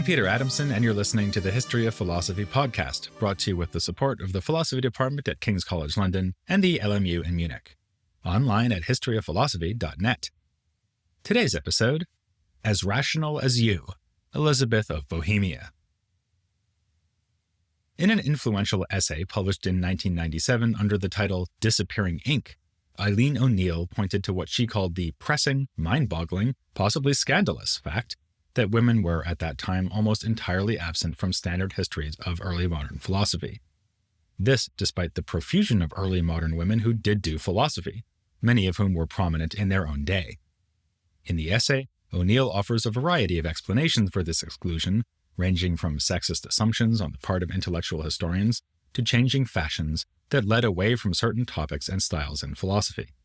I'm Peter Adamson, and you're listening to the History of Philosophy podcast, brought to you with the support of the Philosophy Department at King's College London and the LMU in Munich. Online at historyofphilosophy.net. Today's episode, As Rational as You, Elisabeth of Bohemia. In an influential essay published in 1997 under the title Disappearing Ink, Eileen O'Neill pointed to what she called the pressing, mind-boggling, possibly scandalous fact that women were at that time almost entirely absent from standard histories of early modern philosophy. This despite the profusion of early modern women who did do philosophy, many of whom were prominent in their own day. In the essay, O'Neill offers a variety of explanations for this exclusion, ranging from sexist assumptions on the part of intellectual historians to changing fashions that led away from certain topics and styles in philosophy.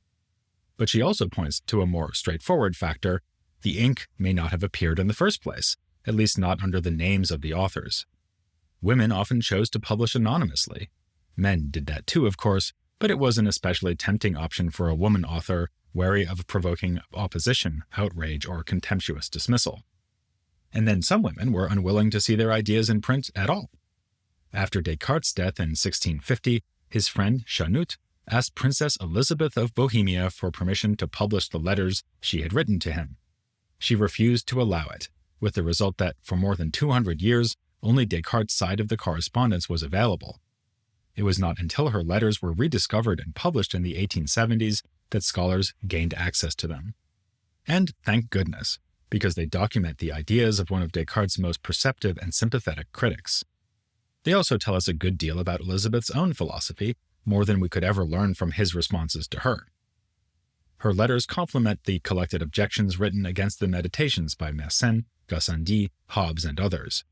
But she also points to a more straightforward factor: the ink may not have appeared in the first place, at least not under the names of the authors. Women often chose to publish anonymously. Men did that too, of course, but it was an especially tempting option for a woman author wary of provoking opposition, outrage, or contemptuous dismissal. And then some women were unwilling to see their ideas in print at all. After Descartes' death in 1650, his friend Chanute asked Princess Elisabeth of Bohemia for permission to publish the letters she had written to him. She refused to allow it, with the result that, for more than 200 years, only Descartes' side of the correspondence was available. It was not until her letters were rediscovered and published in the 1870s that scholars gained access to them. And thank goodness, because they document the ideas of one of Descartes' most perceptive and sympathetic critics. They also tell us a good deal about Elisabeth's own philosophy, more than we could ever learn from his responses to her. Her letters complement the collected objections written against the Meditations by Mersenne, Gassendi, Hobbes, and others.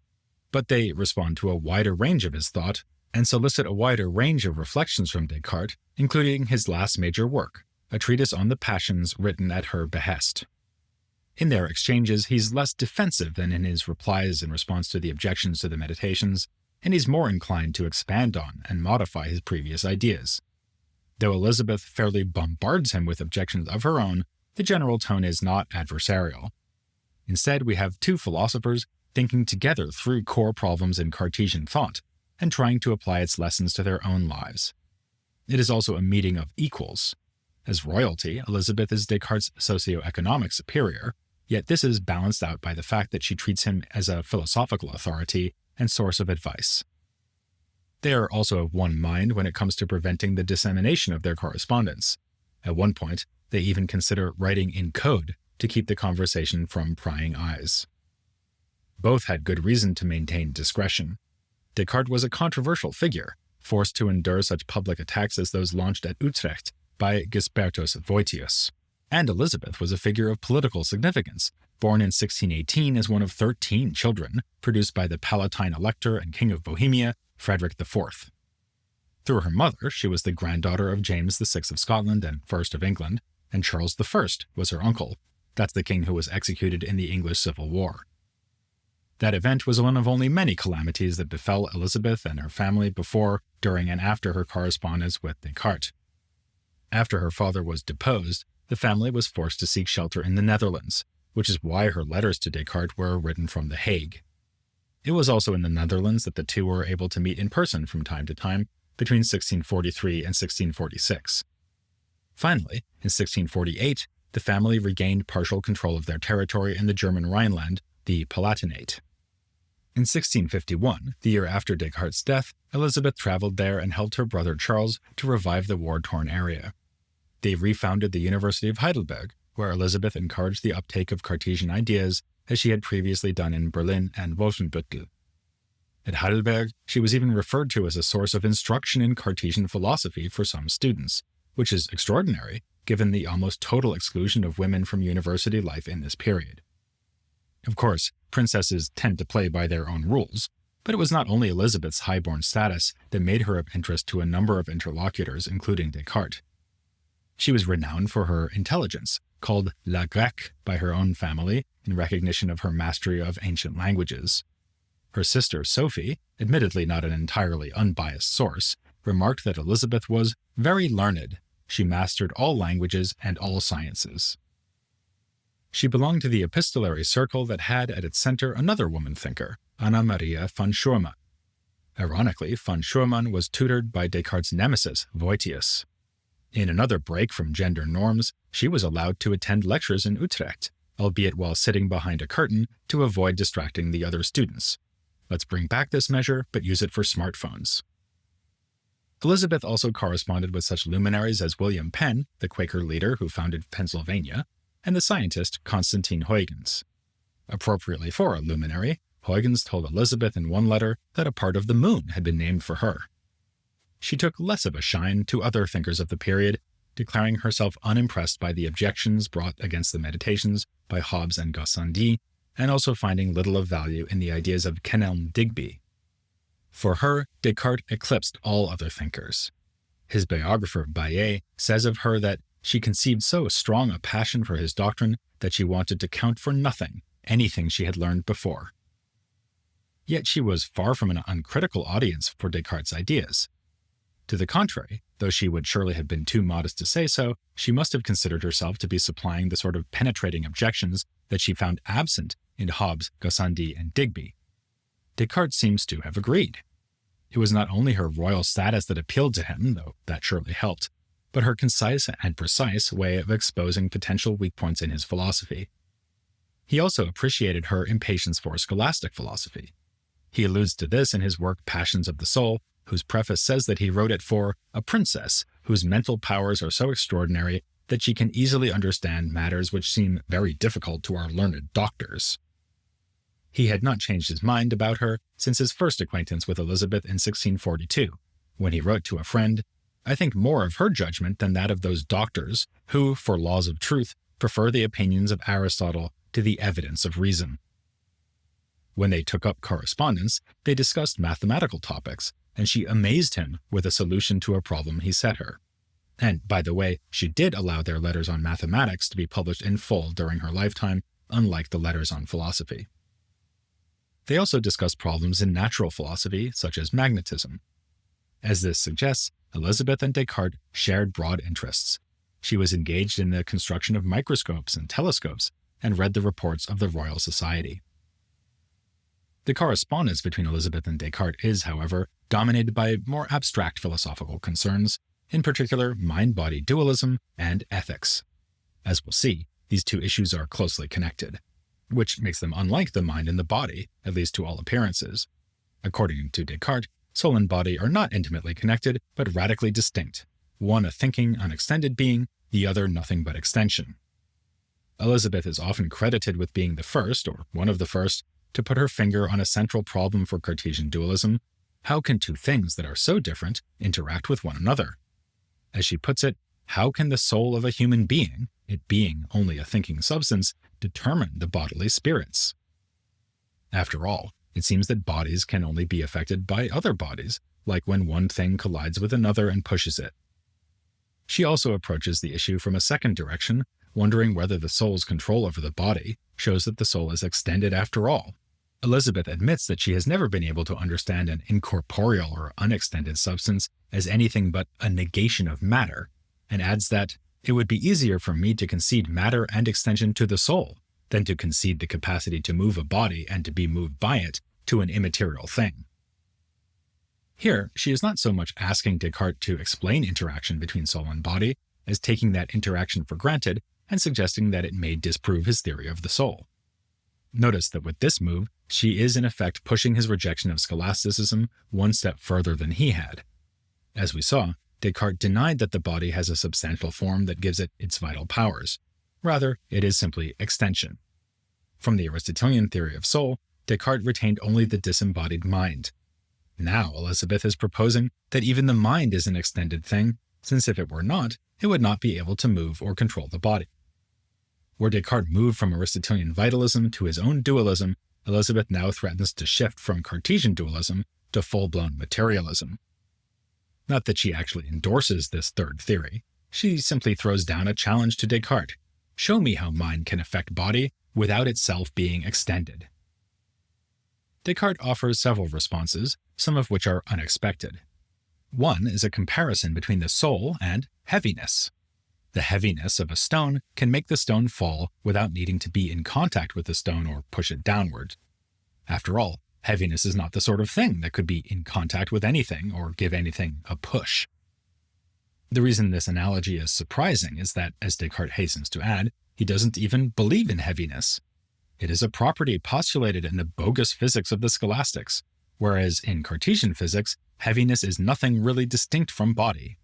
But they respond to a wider range of his thought and solicit a wider range of reflections from Descartes, including his last major work, a treatise on the passions written at her behest. In their exchanges, he's less defensive than in his replies in response to the objections to the Meditations, and he's more inclined to expand on and modify his previous ideas. Though Elisabeth fairly bombards him with objections of her own, the general tone is not adversarial. Instead, we have two philosophers thinking together through core problems in Cartesian thought and trying to apply its lessons to their own lives. It is also a meeting of equals. As royalty, Elisabeth is Descartes' socio-economic superior, yet this is balanced out by the fact that she treats him as a philosophical authority and source of advice. They are also of one mind when it comes to preventing the dissemination of their correspondence. At one point, they even consider writing in code to keep the conversation from prying eyes. Both had good reason to maintain discretion. Descartes was a controversial figure, forced to endure such public attacks as those launched at Utrecht by Gisbertus Voetius. And Elisabeth was a figure of political significance, born in 1618 as one of 13 children produced by the Palatine Elector and King of Bohemia, Frederick IV. Through her mother, she was the granddaughter of James VI of Scotland and I of England, and Charles I was her uncle. That's the king who was executed in the English Civil War. That event was one of only many calamities that befell Elisabeth and her family before, during, and after her correspondence with Descartes. After her father was deposed, the family was forced to seek shelter in the Netherlands, which is why her letters to Descartes were written from The Hague. It was also in the Netherlands that the two were able to meet in person from time to time between 1643 and 1646. Finally, in 1648, the family regained partial control of their territory in the German Rhineland, the Palatinate. In 1651, the year after Descartes' death, Elisabeth traveled there and helped her brother Charles to revive the war-torn area. They refounded the University of Heidelberg, where Elisabeth encouraged the uptake of Cartesian ideas as she had previously done in Berlin and Wolfenbüttel. At Heidelberg, she was even referred to as a source of instruction in Cartesian philosophy for some students, which is extraordinary given the almost total exclusion of women from university life in this period. Of course, princesses tend to play by their own rules, but it was not only Elisabeth's high-born status that made her of interest to a number of interlocutors, including Descartes. She was renowned for her intelligence, called La Grecque by her own family in recognition of her mastery of ancient languages. Her sister Sophie, admittedly not an entirely unbiased source, remarked that Elisabeth was very learned. She mastered all languages and all sciences. She belonged to the epistolary circle that had at its center another woman thinker, Anna Maria von Schurman. Ironically, von Schurman was tutored by Descartes' nemesis, Voitius. In another break from gender norms, she was allowed to attend lectures in Utrecht, albeit while sitting behind a curtain to avoid distracting the other students. Let's bring back this measure, but use it for smartphones. Elisabeth also corresponded with such luminaries as William Penn, the Quaker leader who founded Pennsylvania, and the scientist Constantine Huygens. Appropriately for a luminary, Huygens told Elisabeth in one letter that a part of the moon had been named for her. She took less of a shine to other thinkers of the period, declaring herself unimpressed by the objections brought against the meditations by Hobbes and Gassendi, and also finding little of value in the ideas of Kenelm Digby. For her, Descartes eclipsed all other thinkers. His biographer Baillet says of her that she conceived so strong a passion for his doctrine that she wanted to count for nothing anything she had learned before. Yet she was far from an uncritical audience for Descartes' ideas. To the contrary, though she would surely have been too modest to say so, she must have considered herself to be supplying the sort of penetrating objections that she found absent in Hobbes, Gassendi, and Digby. Descartes seems to have agreed. It was not only her royal status that appealed to him, though that surely helped, but her concise and precise way of exposing potential weak points in his philosophy. He also appreciated her impatience for scholastic philosophy. He alludes to this in his work Passions of the Soul, whose preface says that he wrote it for a princess whose mental powers are so extraordinary that she can easily understand matters which seem very difficult to our learned doctors. He had not changed his mind about her since his first acquaintance with Elisabeth in 1642, when he wrote to a friend, "I think more of her judgment than that of those doctors who, for laws of truth, prefer the opinions of Aristotle to the evidence of reason." When they took up correspondence, they discussed mathematical topics, and she amazed him with a solution to a problem he set her. And, by the way, she did allow their letters on mathematics to be published in full during her lifetime, unlike the letters on philosophy. They also discussed problems in natural philosophy, such as magnetism. As this suggests, Elisabeth and Descartes shared broad interests. She was engaged in the construction of microscopes and telescopes, and read the reports of the Royal Society. The correspondence between Elisabeth and Descartes is, however, dominated by more abstract philosophical concerns, in particular mind-body dualism and ethics. As we'll see, these two issues are closely connected, which makes them unlike the mind and the body, at least to all appearances. According to Descartes, soul and body are not intimately connected, but radically distinct, one a thinking, unextended being, the other nothing but extension. Elisabeth is often credited with being the first, or one of the first, to put her finger on a central problem for Cartesian dualism: how can two things that are so different interact with one another? As she puts it, how can the soul of a human being, it being only a thinking substance, determine the bodily spirits? After all, it seems that bodies can only be affected by other bodies, like when one thing collides with another and pushes it. She also approaches the issue from a second direction, wondering whether the soul's control over the body shows that the soul is extended after all. Elisabeth admits that she has never been able to understand an incorporeal or unextended substance as anything but a negation of matter, and adds that it would be easier for me to concede matter and extension to the soul than to concede the capacity to move a body and to be moved by it to an immaterial thing. Here, she is not so much asking Descartes to explain interaction between soul and body as taking that interaction for granted and suggesting that it may disprove his theory of the soul. Notice that with this move, she is in effect pushing his rejection of scholasticism one step further than he had. As we saw, Descartes denied that the body has a substantial form that gives it its vital powers. Rather, it is simply extension. From the Aristotelian theory of soul, Descartes retained only the disembodied mind. Now Elisabeth is proposing that even the mind is an extended thing, since if it were not, it would not be able to move or control the body. Where Descartes moved from Aristotelian vitalism to his own dualism, Elisabeth now threatens to shift from Cartesian dualism to full-blown materialism. Not that she actually endorses this third theory. She simply throws down a challenge to Descartes. Show me how mind can affect body without itself being extended. Descartes offers several responses, some of which are unexpected. One is a comparison between the soul and heaviness. The heaviness of a stone can make the stone fall without needing to be in contact with the stone or push it downward. After all, heaviness is not the sort of thing that could be in contact with anything or give anything a push. The reason this analogy is surprising is that, as Descartes hastens to add, he doesn't even believe in heaviness. It is a property postulated in the bogus physics of the scholastics, whereas in Cartesian physics, heaviness is nothing really distinct from body.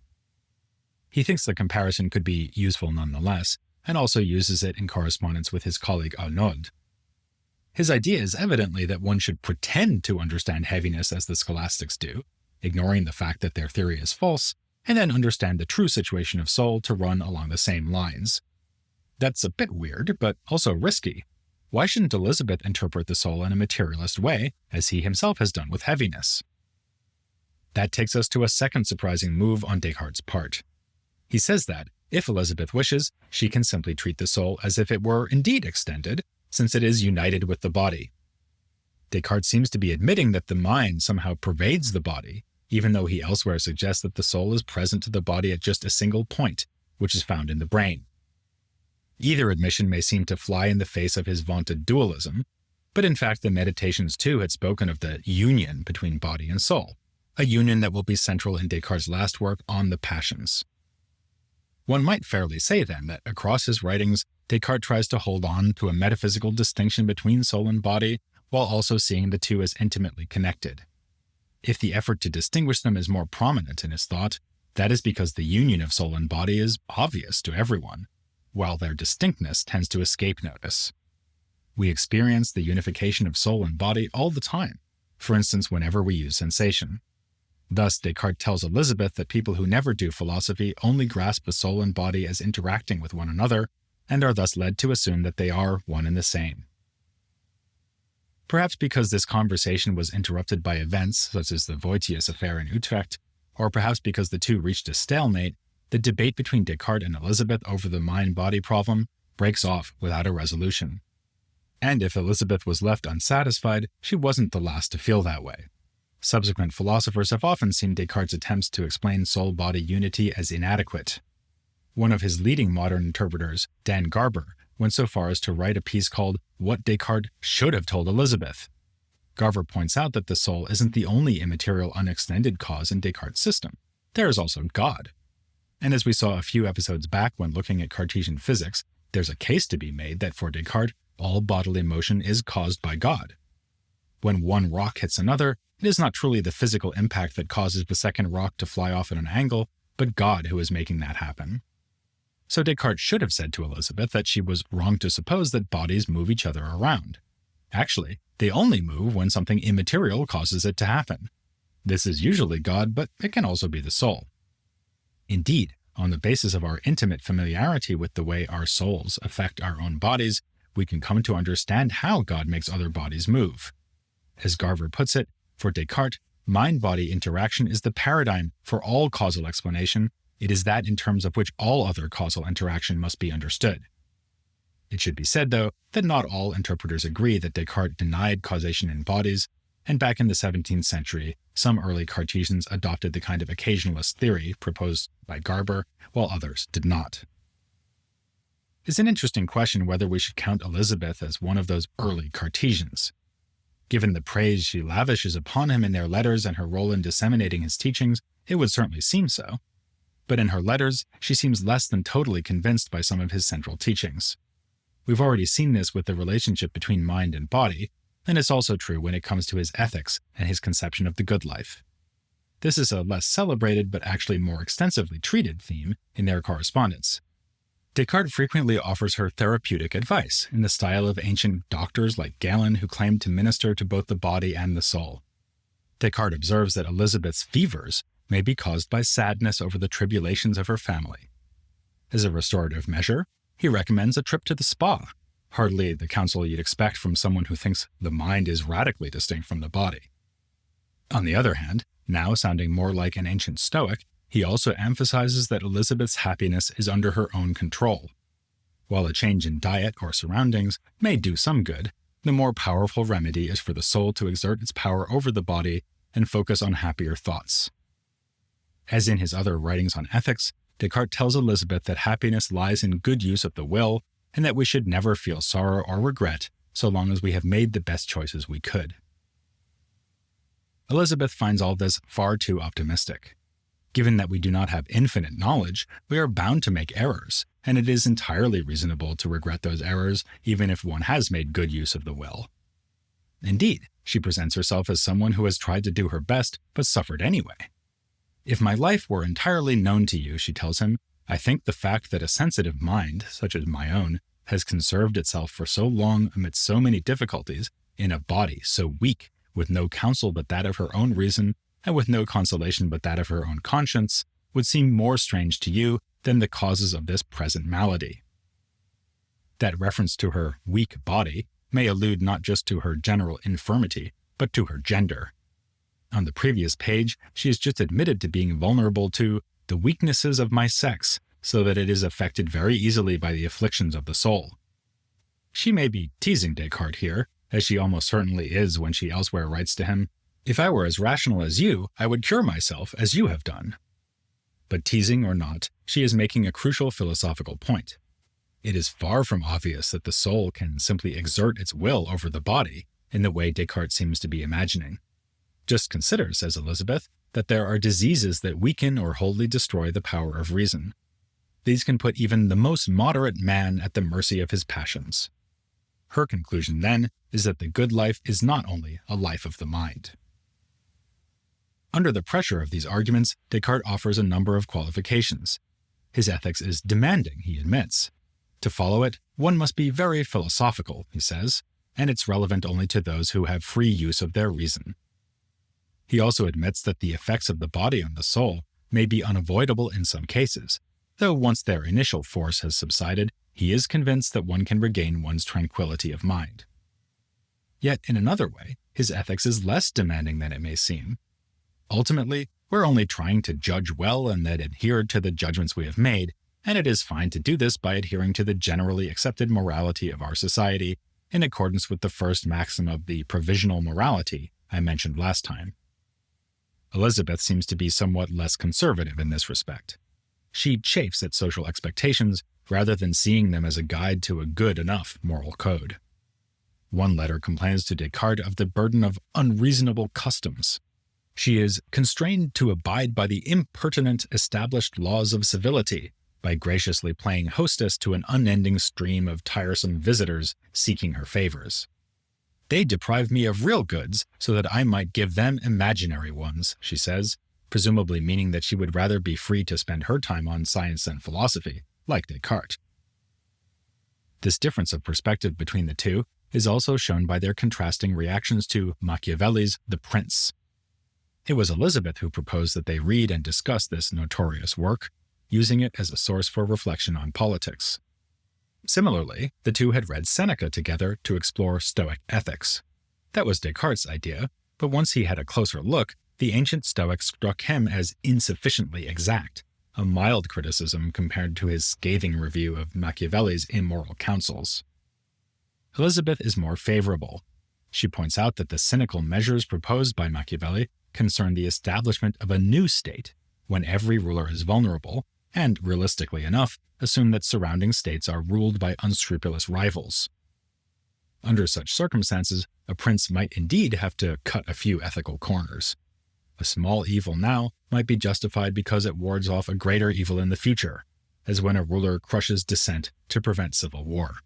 He thinks the comparison could be useful nonetheless, and also uses it in correspondence with his colleague Arnauld. His idea is evidently that one should pretend to understand heaviness as the scholastics do, ignoring the fact that their theory is false, and then understand the true situation of soul to run along the same lines. That's a bit weird, but also risky. Why shouldn't Elisabeth interpret the soul in a materialist way, as he himself has done with heaviness? That takes us to a second surprising move on Descartes' part. He says that, if Elisabeth wishes, she can simply treat the soul as if it were indeed extended, since it is united with the body. Descartes seems to be admitting that the mind somehow pervades the body, even though he elsewhere suggests that the soul is present to the body at just a single point, which is found in the brain. Either admission may seem to fly in the face of his vaunted dualism, but in fact the Meditations too had spoken of the union between body and soul, a union that will be central in Descartes' last work on the passions. One might fairly say then that across his writings, Descartes tries to hold on to a metaphysical distinction between soul and body, while also seeing the two as intimately connected. If the effort to distinguish them is more prominent in his thought, that is because the union of soul and body is obvious to everyone, while their distinctness tends to escape notice. We experience the unification of soul and body all the time, for instance whenever we use sensation. Thus, Descartes tells Elisabeth that people who never do philosophy only grasp the soul and body as interacting with one another, and are thus led to assume that they are one and the same. Perhaps because this conversation was interrupted by events such as the Voitius affair in Utrecht, or perhaps because the two reached a stalemate, the debate between Descartes and Elisabeth over the mind-body problem breaks off without a resolution. And if Elisabeth was left unsatisfied, she wasn't the last to feel that way. Subsequent philosophers have often seen Descartes' attempts to explain soul-body unity as inadequate. One of his leading modern interpreters, Dan Garber, went so far as to write a piece called What Descartes Should Have Told Elisabeth. Garber points out that the soul isn't the only immaterial unextended cause in Descartes' system. There is also God. And as we saw a few episodes back when looking at Cartesian physics, there's a case to be made that for Descartes, all bodily motion is caused by God. When one rock hits another, it is not truly the physical impact that causes the second rock to fly off at an angle, but God who is making that happen. So Descartes should have said to Elisabeth that she was wrong to suppose that bodies move each other around. Actually, they only move when something immaterial causes it to happen. This is usually God, but it can also be the soul. Indeed, on the basis of our intimate familiarity with the way our souls affect our own bodies, we can come to understand how God makes other bodies move. As Garver puts it, for Descartes, mind-body interaction is the paradigm for all causal explanation. It is that in terms of which all other causal interaction must be understood. It should be said, though, that not all interpreters agree that Descartes denied causation in bodies, and back in the 17th century, some early Cartesians adopted the kind of occasionalist theory proposed by Garber, while others did not. It's an interesting question whether we should count Elisabeth as one of those early Cartesians. Given the praise she lavishes upon him in their letters and her role in disseminating his teachings, it would certainly seem so. But in her letters, she seems less than totally convinced by some of his central teachings. We've already seen this with the relationship between mind and body, and it's also true when it comes to his ethics and his conception of the good life. This is a less celebrated but actually more extensively treated theme in their correspondence. Descartes frequently offers her therapeutic advice in the style of ancient doctors like Galen who claimed to minister to both the body and the soul. Descartes observes that Elisabeth's fevers may be caused by sadness over the tribulations of her family. As a restorative measure, he recommends a trip to the spa, hardly the counsel you'd expect from someone who thinks the mind is radically distinct from the body. On the other hand, now sounding more like an ancient Stoic, he also emphasizes that Elisabeth's happiness is under her own control. While a change in diet or surroundings may do some good, the more powerful remedy is for the soul to exert its power over the body and focus on happier thoughts. As in his other writings on ethics, Descartes tells Elisabeth that happiness lies in good use of the will, and that we should never feel sorrow or regret so long as we have made the best choices we could. Elisabeth finds all this far too optimistic. Given that we do not have infinite knowledge, we are bound to make errors, and it is entirely reasonable to regret those errors even if one has made good use of the will. Indeed, she presents herself as someone who has tried to do her best but suffered anyway. If my life were entirely known to you, she tells him, I think the fact that a sensitive mind, such as my own, has conserved itself for so long amidst so many difficulties, in a body so weak, with no counsel but that of her own reason, and with no consolation but that of her own conscience, would seem more strange to you than the causes of this present malady. That reference to her weak body may allude not just to her general infirmity, but to her gender. On the previous page, she is just admitted to being vulnerable to the weaknesses of my sex, so that it is affected very easily by the afflictions of the soul. She may be teasing Descartes here, as she almost certainly is when she elsewhere writes to him, If I were as rational as you, I would cure myself as you have done. But teasing or not, she is making a crucial philosophical point. It is far from obvious that the soul can simply exert its will over the body in the way Descartes seems to be imagining. Just consider, says Elisabeth, that there are diseases that weaken or wholly destroy the power of reason. These can put even the most moderate man at the mercy of his passions. Her conclusion, then, is that the good life is not only a life of the mind. Under the pressure of these arguments, Descartes offers a number of qualifications. His ethics is demanding, he admits. To follow it, one must be very philosophical, he says, and it's relevant only to those who have free use of their reason. He also admits that the effects of the body on the soul may be unavoidable in some cases, though once their initial force has subsided, he is convinced that one can regain one's tranquility of mind. Yet, in another way, his ethics is less demanding than it may seem. Ultimately, we're only trying to judge well and then adhere to the judgments we have made, and it is fine to do this by adhering to the generally accepted morality of our society in accordance with the first maxim of the provisional morality I mentioned last time. Elisabeth seems to be somewhat less conservative in this respect. She chafes at social expectations rather than seeing them as a guide to a good enough moral code. One letter complains to Descartes of the burden of unreasonable customs. She is constrained to abide by the impertinent established laws of civility by graciously playing hostess to an unending stream of tiresome visitors seeking her favors. They deprive me of real goods so that I might give them imaginary ones, she says, presumably meaning that she would rather be free to spend her time on science and philosophy, like Descartes. This difference of perspective between the two is also shown by their contrasting reactions to Machiavelli's The Prince. It was Elisabeth who proposed that they read and discuss this notorious work, using it as a source for reflection on politics. Similarly, the two had read Seneca together to explore Stoic ethics. That was Descartes' idea, but once he had a closer look, the ancient Stoics struck him as insufficiently exact, a mild criticism compared to his scathing review of Machiavelli's immoral counsels. Elisabeth is more favorable. She points out that the cynical measures proposed by Machiavelli concern the establishment of a new state, when every ruler is vulnerable, and, realistically enough, assume that surrounding states are ruled by unscrupulous rivals. Under such circumstances, a prince might indeed have to cut a few ethical corners. A small evil now might be justified because it wards off a greater evil in the future, as when a ruler crushes dissent to prevent civil war.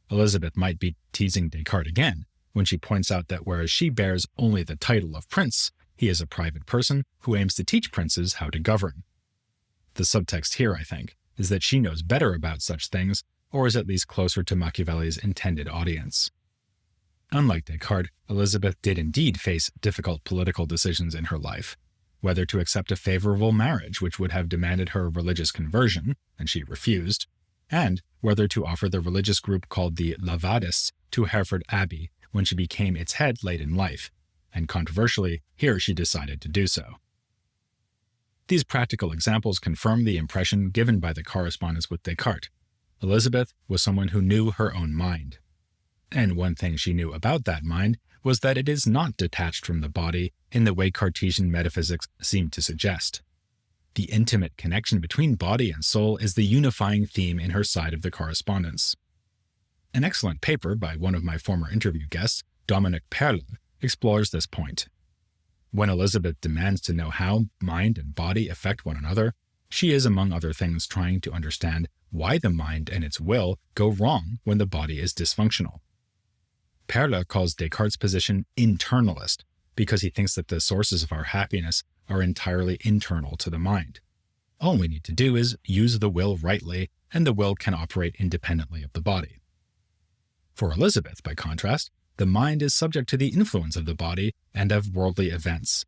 Elisabeth might be teasing Descartes again when she points out that whereas she bears only the title of prince, he is a private person who aims to teach princes how to govern. The subtext here, I think, is that she knows better about such things, or is at least closer to Machiavelli's intended audience. Unlike Descartes, Elisabeth did indeed face difficult political decisions in her life, whether to accept a favorable marriage which would have demanded her religious conversion, and she refused, and whether to offer the religious group called the Lavadists to Hereford Abbey when she became its head late in life, and controversially, here she decided to do so. These practical examples confirm the impression given by the correspondence with Descartes. Elisabeth was someone who knew her own mind. And one thing she knew about that mind was that it is not detached from the body in the way Cartesian metaphysics seemed to suggest. The intimate connection between body and soul is the unifying theme in her side of the correspondence. An excellent paper by one of my former interview guests, Dominic Perle, explores this point. When Elisabeth demands to know how mind and body affect one another, she is, among other things, trying to understand why the mind and its will go wrong when the body is dysfunctional. Perle calls Descartes' position internalist because he thinks that the sources of our happiness are entirely internal to the mind. All we need to do is use the will rightly, and the will can operate independently of the body. For Elisabeth, by contrast, the mind is subject to the influence of the body and of worldly events.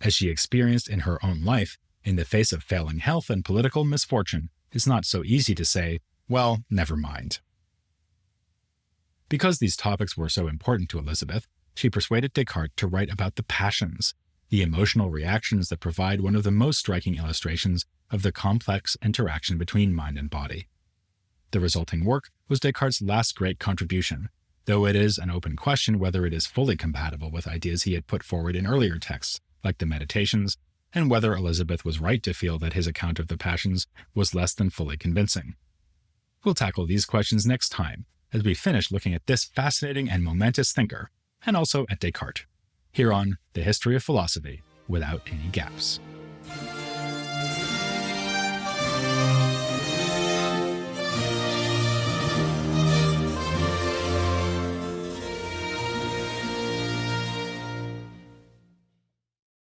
As she experienced in her own life, in the face of failing health and political misfortune, it's not so easy to say, well, never mind. Because these topics were so important to Elisabeth, she persuaded Descartes to write about the passions, the emotional reactions that provide one of the most striking illustrations of the complex interaction between mind and body. The resulting work was Descartes' last great contribution, though it is an open question whether it is fully compatible with ideas he had put forward in earlier texts, like the Meditations, and whether Elisabeth was right to feel that his account of the passions was less than fully convincing. We'll tackle these questions next time, as we finish looking at this fascinating and momentous thinker, and also at Descartes, here on The History of Philosophy Without Any Gaps.